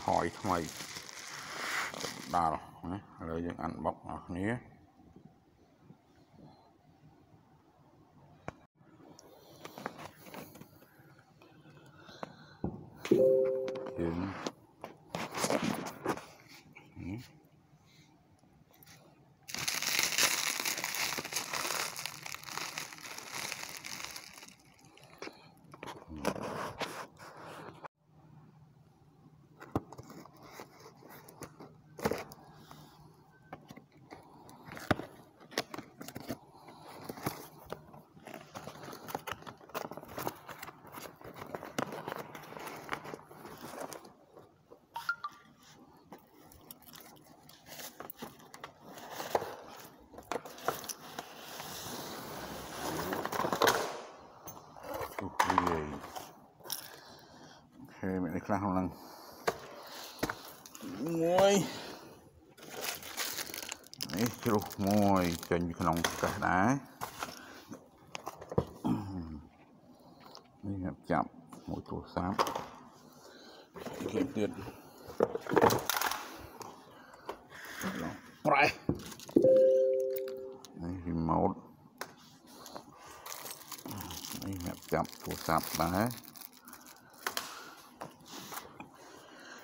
Hỏi mày đào rồi những ăn bọc ở nhé. Mẹ này khá không lăng môi đấy chứ môi trên cái lòng cả đá đây chạm mũi tổ xám kiếm tiền đây remote đây chạm tổ xám đá.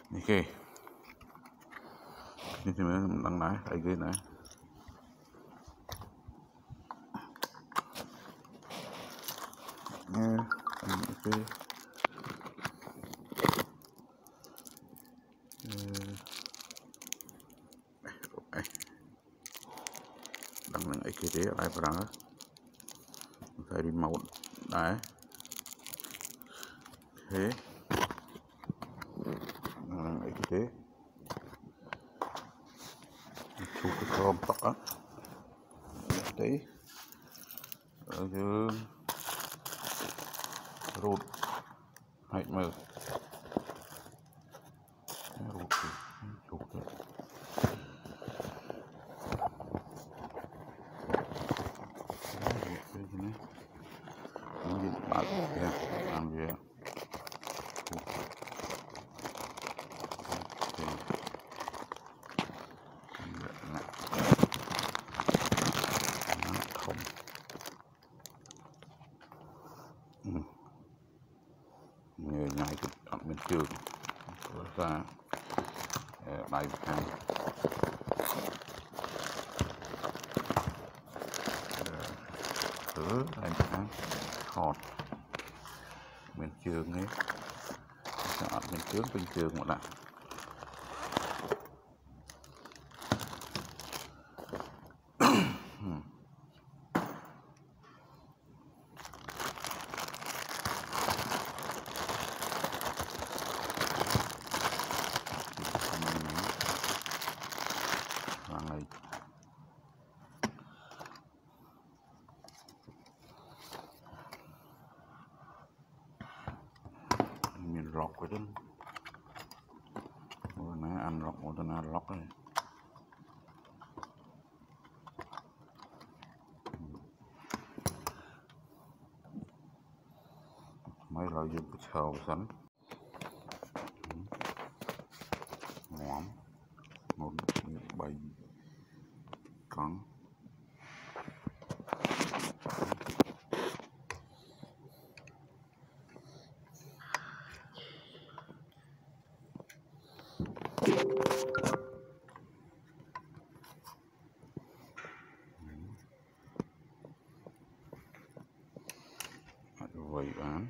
Ok, ini sebenarnya tentang naik kayak gini nah. Ok. Đang là cái gì đấy lại vào đó. Phải đi màu đấy. Thế. Cái thế. Chụp cái chrome tóc á. Đấy. Ở dưới rụt hãy mở rụt chụp đấy. Ini bát ya, ambil người này cũng chọn bên trường ra bài hàng thử bài hàng hot bên trường ấy chọn bên trường một lần. Mình lọc cái đó, bữa nay ăn lọc một tên ăn lọc này, mấy loại dùng cái sầu sắn, ngóm, một bầy con. Vậy bán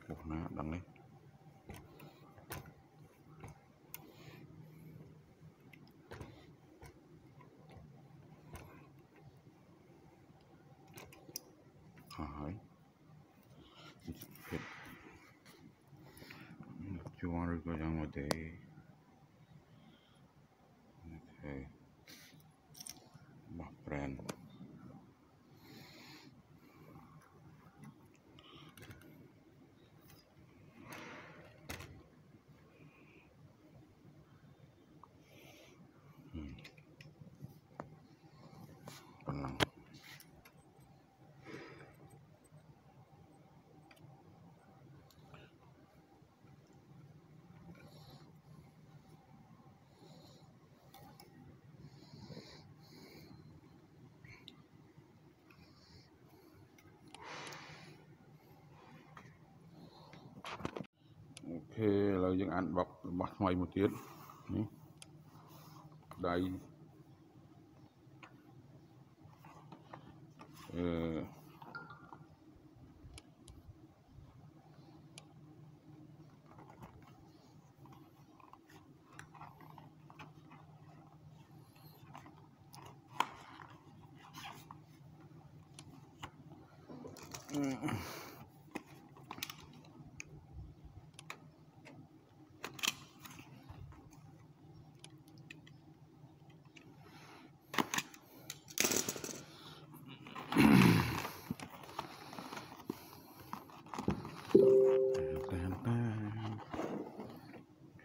cuộc này đăng lên hỏi you want to go down with the okay my friend năng ok là những ăn bọc ngoài một tiếng đây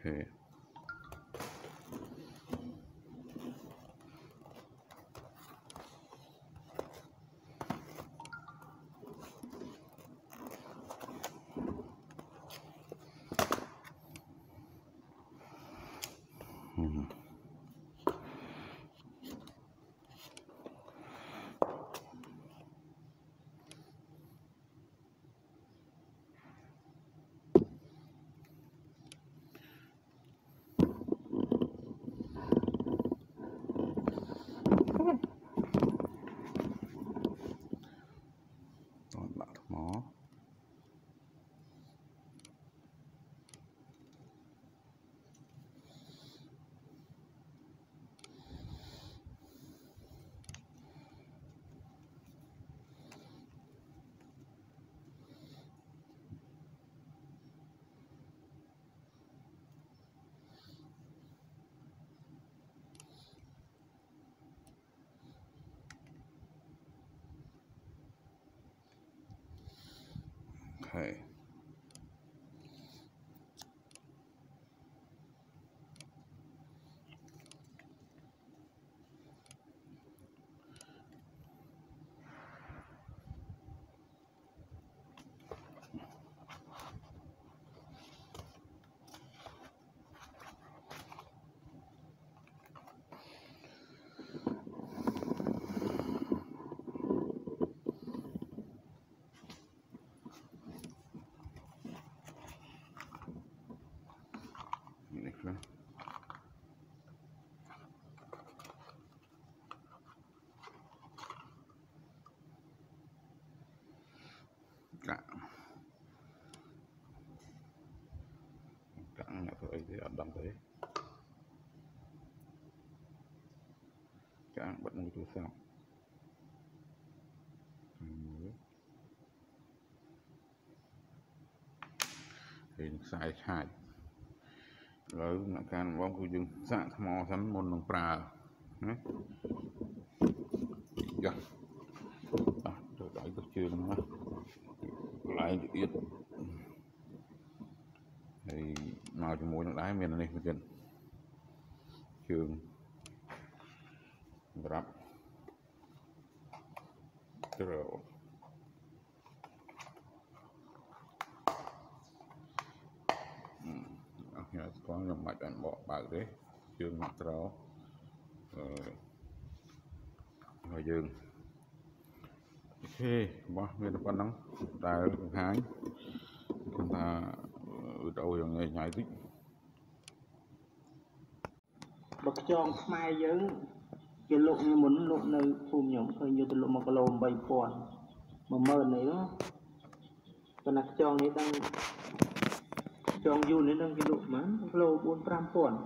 okay. Okay. Cạn nhặt thôi thì đâm tới cạn bật mùi tôi xong thì sai khai rồi can bom của chúng dạng mò sắn môn đồng prà dạ rồi đẩy cái trường nó lại ít thì màu cho mùi nó đáy miền này gần trường rắp rồi có nhầm mạch ăn bỏ bạc đấy trường mặt đó rồi dừng ok bỏ miền con nắng đài hái chúng ta ở đâu rồi nhảy tích bậc tròn mai dưỡng cái lộ như muốn lộ nơi phùm nhóm hơi như từ lộ một lồng bầy phòn mà mờ này đó còn là tròn này đang tròn du đến đang cái lộ mà lô 400 phòn